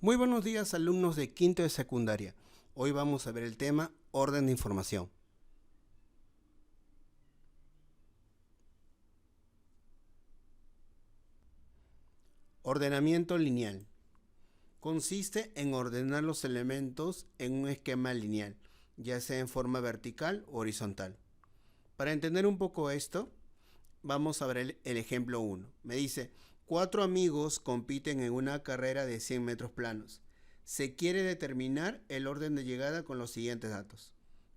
Muy buenos días, alumnos de quinto de secundaria. Hoy vamos a ver el tema orden de información. Ordenamiento lineal. Consiste en ordenar los elementos en un esquema lineal, ya sea en forma vertical o horizontal. Para entender un poco esto, vamos a ver el ejemplo 1. Me dice, 4 amigos compiten en una carrera de 100 metros planos. Se quiere determinar el orden de llegada con los siguientes datos.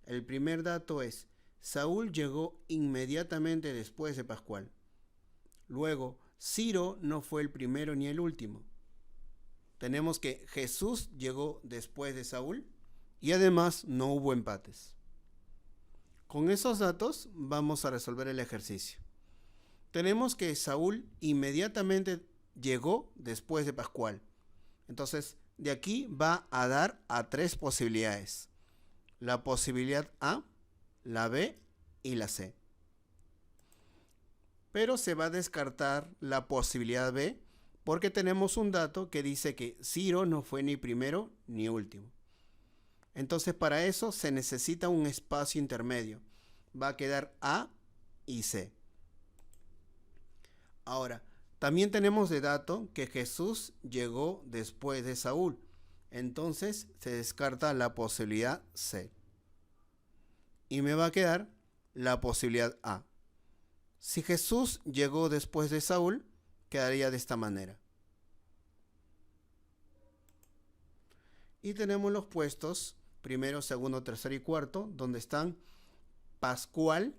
El primer dato es, Saúl llegó inmediatamente después de Pascual. Luego, Ciro no fue el primero ni el último. Tenemos que Jesús llegó después de Saúl y además no hubo empates. Con esos datos vamos a resolver el ejercicio. Tenemos que Saúl inmediatamente llegó después de Pascual. Entonces, de aquí va a dar a 3 posibilidades. La posibilidad A, la B y la C. Pero se va a descartar la posibilidad B porque tenemos un dato que dice que Ciro no fue ni primero ni último. Entonces, para eso se necesita un espacio intermedio. Va a quedar A y C. Ahora, también tenemos de dato que Jesús llegó después de Saúl. Entonces se descarta la posibilidad C. Y me va a quedar la posibilidad A. Si Jesús llegó después de Saúl, quedaría de esta manera. Y tenemos los puestos primero, segundo, tercero y cuarto, donde están Pascual,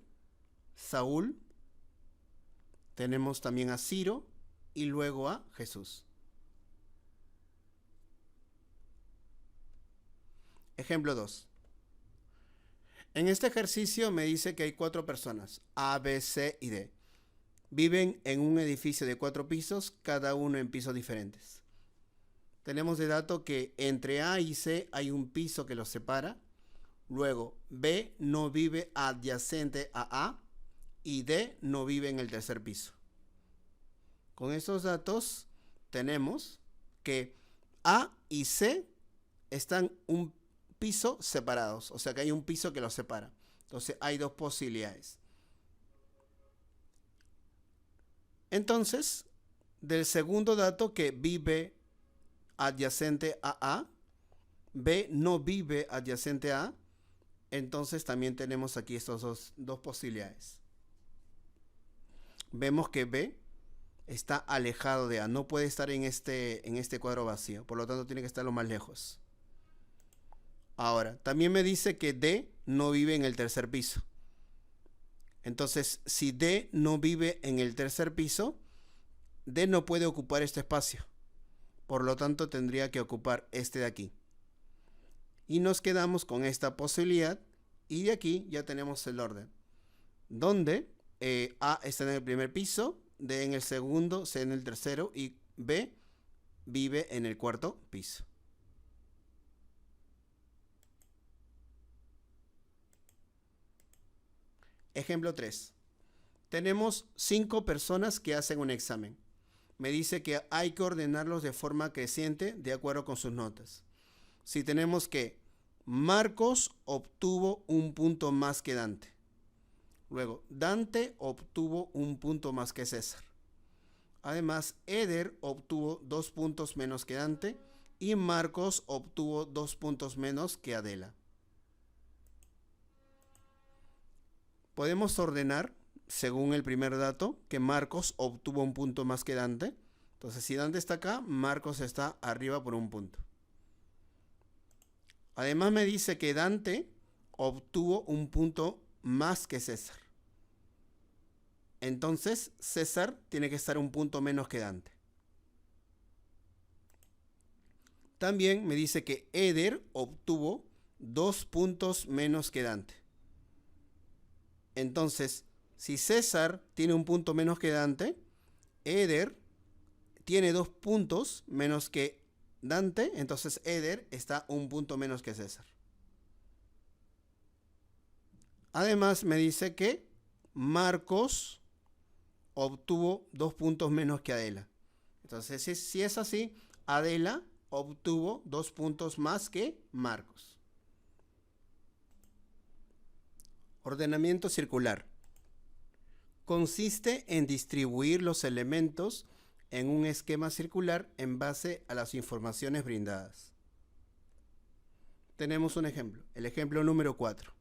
Saúl. Tenemos también a Ciro y luego a Jesús. Ejemplo 2. En este ejercicio me dice que hay 4 personas, A, B, C y D. Viven en un edificio de 4 pisos, cada uno en pisos diferentes. Tenemos de dato que entre A y C hay un piso que los separa. Luego, B no vive adyacente a A y D no vive en el tercer piso. Con estos datos tenemos que A y C están un piso separados, o sea que hay un piso que los separa. Entonces hay 2 posibilidades. Entonces, del segundo dato que vive adyacente a A, B no vive adyacente a A, entonces también tenemos aquí estas dos posibilidades. Vemos que B está alejado de A, no puede estar en este cuadro vacío, por lo tanto tiene que estar lo más lejos. Ahora, también me dice que D no vive en el tercer piso. Entonces, si D no vive en el tercer piso, D no puede ocupar este espacio. Por lo tanto, tendría que ocupar este de aquí. Y nos quedamos con esta posibilidad y de aquí ya tenemos el orden. Donde A está en el primer piso, D en el segundo, C en el tercero y B vive en el cuarto piso. Ejemplo 3. Tenemos 5 personas que hacen un examen. Me dice que hay que ordenarlos de forma creciente de acuerdo con sus notas. Si tenemos que Marcos obtuvo un punto más que Dante. Luego, Dante obtuvo un punto más que César. Además, Eder obtuvo 2 puntos menos que Dante y Marcos obtuvo 2 puntos menos que Adela. Podemos ordenar, según el primer dato, que Marcos obtuvo un punto más que Dante. Entonces, si Dante está acá, Marcos está arriba por un punto. Además, me dice que Dante obtuvo un punto más que César. Entonces, César tiene que estar un punto menos que Dante. También me dice que Eder obtuvo 2 puntos menos que Dante. Entonces, si César tiene un punto menos que Dante, Eder tiene 2 puntos menos que Dante, entonces Eder está un punto menos que César. Además, me dice que Marcos obtuvo 2 puntos menos que Adela. Entonces, si es así, Adela obtuvo 2 puntos más que Marcos. Ordenamiento circular. Consiste en distribuir los elementos en un esquema circular en base a las informaciones brindadas. Tenemos un ejemplo, el ejemplo número 4.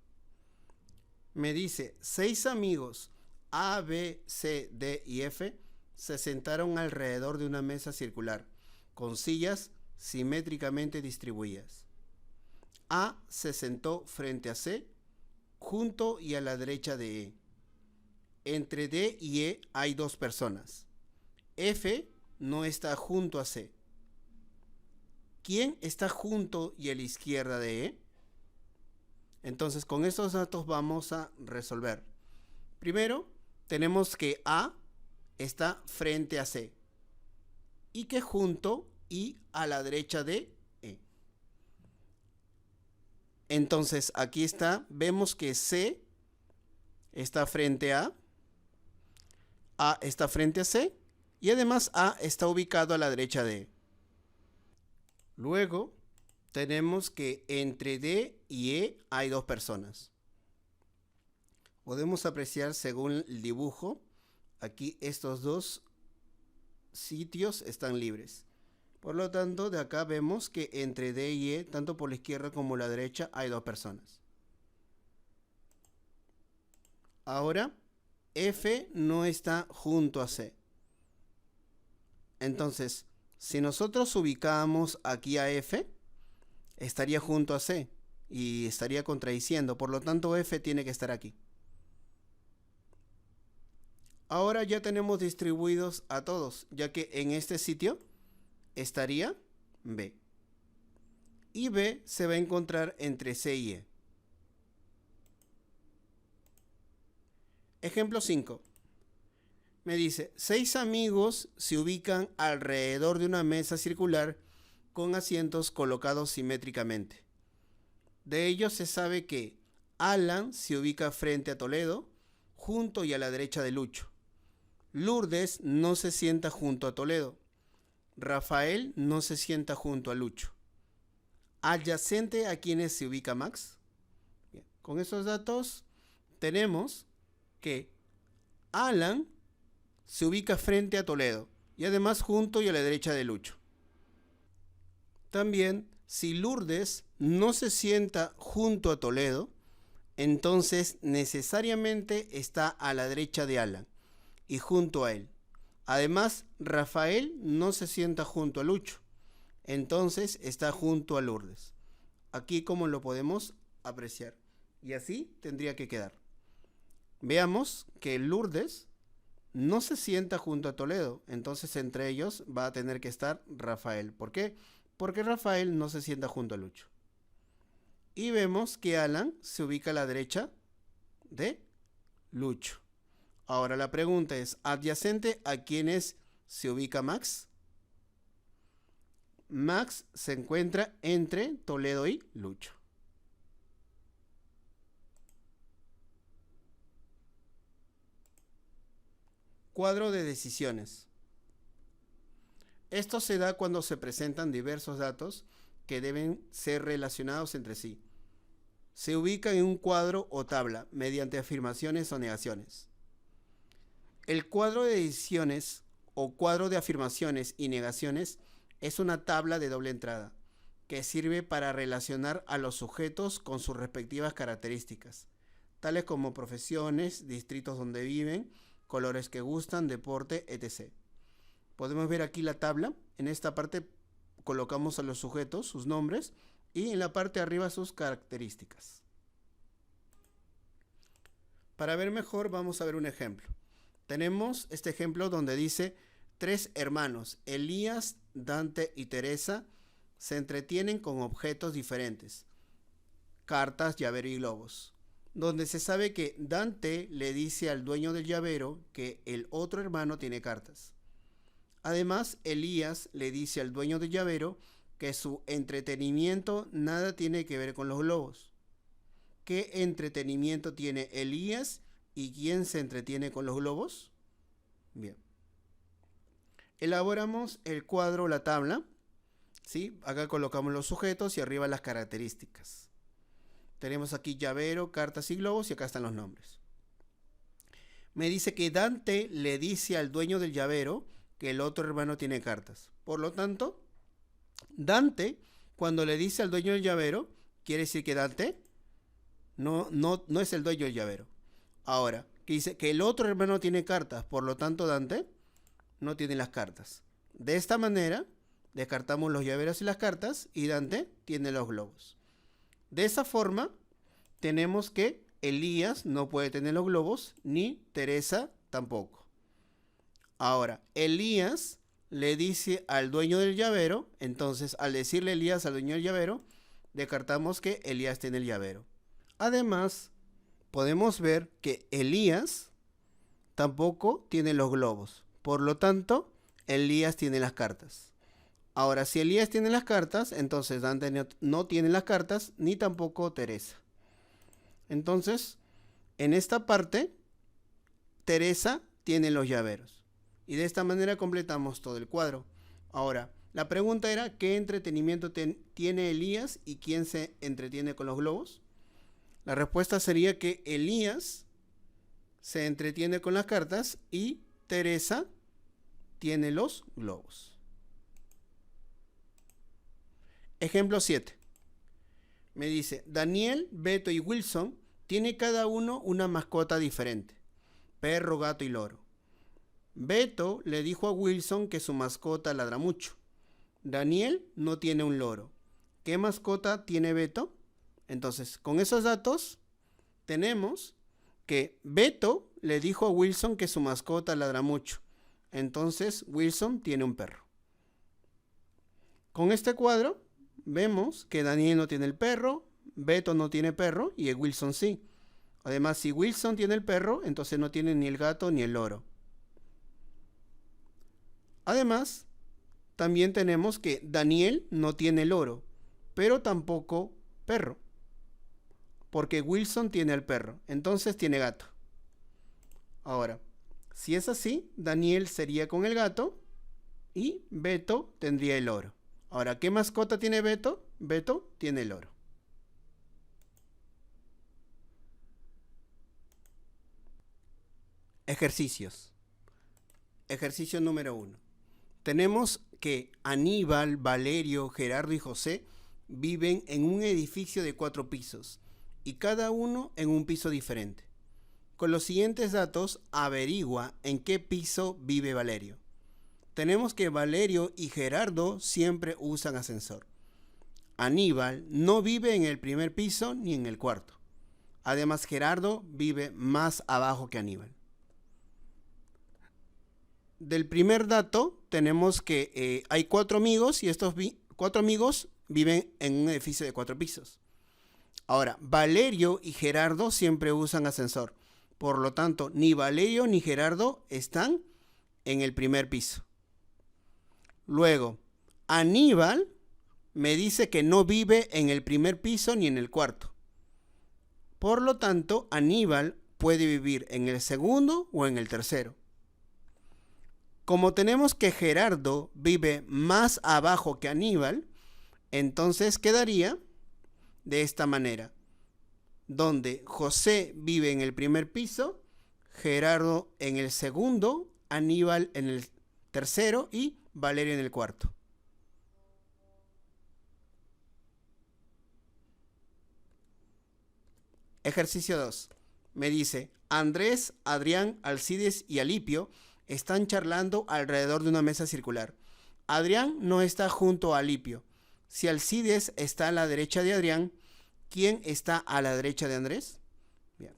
Me dice, 6 amigos A, B, C, D y F se sentaron alrededor de una mesa circular con sillas simétricamente distribuidas. A se sentó frente a C, junto y a la derecha de E. Entre D y E hay 2 personas. F no está junto a C. ¿Quién está junto y a la izquierda de E? Entonces, con estos datos vamos a resolver. Primero, tenemos que A está frente a C y que junto y a la derecha de E. Entonces, aquí está, vemos que C está frente a está frente a C y además A está ubicado a la derecha de E. Luego, tenemos que entre D y E hay 2 personas. Podemos apreciar según el dibujo, aquí estos 2 sitios están libres. Por lo tanto, de acá vemos que entre D y E, tanto por la izquierda como la derecha, hay 2 personas. Ahora, F no está junto a C. Entonces, si nosotros ubicamos aquí a F, estaría junto a C y estaría contradiciendo. Por lo tanto, F tiene que estar aquí. Ahora ya tenemos distribuidos a todos, ya que en este sitio estaría B. Y B se va a encontrar entre C y E. Ejemplo 5. Me dice, 6 amigos se ubican alrededor de una mesa circular con asientos colocados simétricamente. De ellos se sabe que Alan se ubica frente a Toledo, junto y a la derecha de Lucho. Lourdes no se sienta junto a Toledo. Rafael no se sienta junto a Lucho. Adyacente a quienes se ubica Max. Bien, con esos datos tenemos que Alan se ubica frente a Toledo y además junto y a la derecha de Lucho. También, si Lourdes no se sienta junto a Toledo, entonces necesariamente está a la derecha de Alan y junto a él. Además, Rafael no se sienta junto a Lucho, entonces está junto a Lourdes. Aquí como lo podemos apreciar. Y así tendría que quedar. Veamos que Lourdes no se sienta junto a Toledo, entonces entre ellos va a tener que estar Rafael. ¿Por qué? Porque Rafael no se sienta junto a Lucho. Y vemos que Alan se ubica a la derecha de Lucho. Ahora la pregunta es, ¿adyacente a quiénes se ubica Max? Max se encuentra entre Toledo y Lucho. Cuadro de decisiones. Esto se da cuando se presentan diversos datos que deben ser relacionados entre sí. Se ubican en un cuadro o tabla mediante afirmaciones o negaciones. El cuadro de decisiones o cuadro de afirmaciones y negaciones es una tabla de doble entrada que sirve para relacionar a los sujetos con sus respectivas características, tales como profesiones, distritos donde viven, colores que gustan, deporte, etc. Podemos ver aquí la tabla. En esta parte colocamos a los sujetos, sus nombres, y en la parte de arriba sus características. Para ver mejor vamos a ver un ejemplo. Tenemos este ejemplo donde dice 3 hermanos, Elías, Dante y Teresa, se entretienen con objetos diferentes, cartas, llavero y globos, donde se sabe que Dante le dice al dueño del llavero que el otro hermano tiene cartas. Además, Elías le dice al dueño del llavero que su entretenimiento nada tiene que ver con los globos. ¿Qué entretenimiento tiene Elías y quién se entretiene con los globos? Bien. Elaboramos el cuadro o la tabla ¿Sí? Acá colocamos los sujetos y arriba las características. Tenemos aquí llavero, cartas y globos y acá están los nombres. Me dice que Dante le dice al dueño del llavero que el otro hermano tiene cartas. Por lo tanto, Dante, cuando le dice al dueño del llavero, quiere decir que Dante no es el dueño del llavero. Ahora, que dice que el otro hermano tiene cartas, por lo tanto Dante no tiene las cartas. De esta manera, descartamos los llaveros y las cartas y Dante tiene los globos. De esa forma, tenemos que Elías no puede tener los globos, ni Teresa tampoco. Ahora, Elías le dice al dueño del llavero, entonces al decirle Elías al dueño del llavero, descartamos que Elías tiene el llavero. Además, podemos ver que Elías tampoco tiene los globos. Por lo tanto, Elías tiene las cartas. Ahora, si Elías tiene las cartas, entonces Dante no tiene las cartas, ni tampoco Teresa. Entonces, en esta parte, Teresa tiene los llaveros. Y de esta manera completamos todo el cuadro. Ahora, la pregunta era, ¿qué entretenimiento tiene Elías y quién se entretiene con los globos? La respuesta sería que Elías se entretiene con las cartas y Teresa tiene los globos. Ejemplo 7. Me dice, Daniel, Beto y Wilson tienen cada uno una mascota diferente. Perro, gato y loro. Beto le dijo a Wilson que su mascota ladra mucho. Daniel no tiene un loro. ¿Qué mascota tiene Beto? Entonces, con esos datos, tenemos que Beto le dijo a Wilson que su mascota ladra mucho. Entonces, Wilson tiene un perro. Con este cuadro, vemos que Daniel no tiene el perro, Beto no tiene perro y Wilson sí. Además, si Wilson tiene el perro, entonces no tiene ni el gato ni el loro. Además, también tenemos que Daniel no tiene loro, pero tampoco perro. Porque Wilson tiene el perro, entonces tiene gato. Ahora, si es así, Daniel sería con el gato y Beto tendría el loro. Ahora, ¿qué mascota tiene Beto? Beto tiene el loro. Ejercicios. Ejercicio número 1. Tenemos que Aníbal, Valerio, Gerardo y José viven en un edificio de 4 pisos y cada uno en un piso diferente. Con los siguientes datos, averigua en qué piso vive Valerio. Tenemos que Valerio y Gerardo siempre usan ascensor. Aníbal no vive en el primer piso ni en el cuarto. Además, Gerardo vive más abajo que Aníbal. Del primer dato tenemos que hay 4 amigos y estos 4 amigos viven en un edificio de 4 pisos. Ahora, Valerio y Gerardo siempre usan ascensor. Por lo tanto, ni Valerio ni Gerardo están en el primer piso. Luego, Aníbal me dice que no vive en el primer piso ni en el cuarto. Por lo tanto, Aníbal puede vivir en el segundo o en el tercero. Como tenemos que Gerardo vive más abajo que Aníbal, entonces quedaría de esta manera, donde José vive en el primer piso, Gerardo en el segundo, Aníbal en el tercero y Valerio en el cuarto. Ejercicio 2. Me dice, Andrés, Adrián, Alcides y Alipio están charlando alrededor de una mesa circular. Adrián no está junto a Alipio. Si Alcides está a la derecha de Adrián, ¿quién está a la derecha de Andrés? Bien.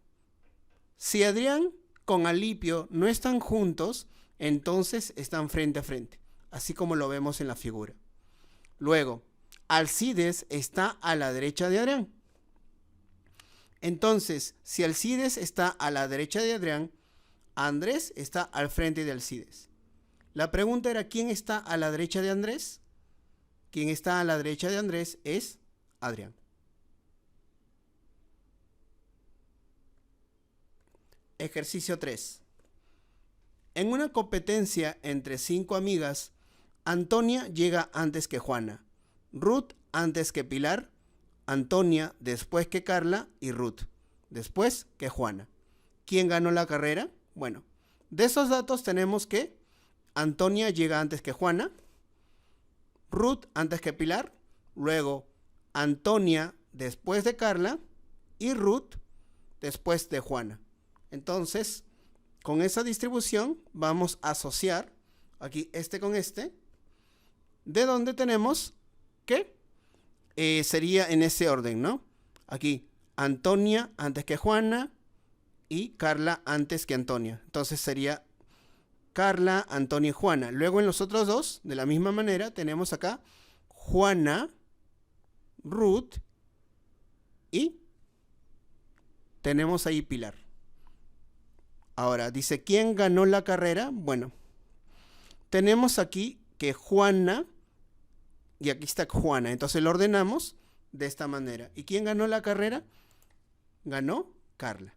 Si Adrián con Alipio no están juntos, entonces están frente a frente, así como lo vemos en la figura. Luego, Alcides está a la derecha de Adrián. Entonces, si Alcides está a la derecha de Adrián, Andrés está al frente de Alcides. La pregunta era, ¿quién está a la derecha de Andrés? Quien está a la derecha de Andrés es Adrián. Ejercicio 3. En una competencia entre 5 amigas, Antonia llega antes que Juana. Ruth antes que Pilar, Antonia después que Carla y Ruth después que Juana. ¿Quién ganó la carrera? Bueno, de esos datos tenemos que Antonia llega antes que Juana, Ruth antes que Pilar, luego Antonia después de Carla y Ruth después de Juana. Entonces, con esa distribución vamos a asociar aquí este con este, de donde tenemos que sería en ese orden, ¿no? Aquí Antonia antes que Juana y Carla antes que Antonia. Entonces sería Carla, Antonia y Juana. Luego en los otros dos, de la misma manera, tenemos acá Juana, Ruth y tenemos ahí Pilar. Ahora, dice, ¿quién ganó la carrera? Bueno, tenemos aquí que Juana, y aquí está Juana. Entonces lo ordenamos de esta manera. ¿Y quién ganó la carrera? Ganó Carla.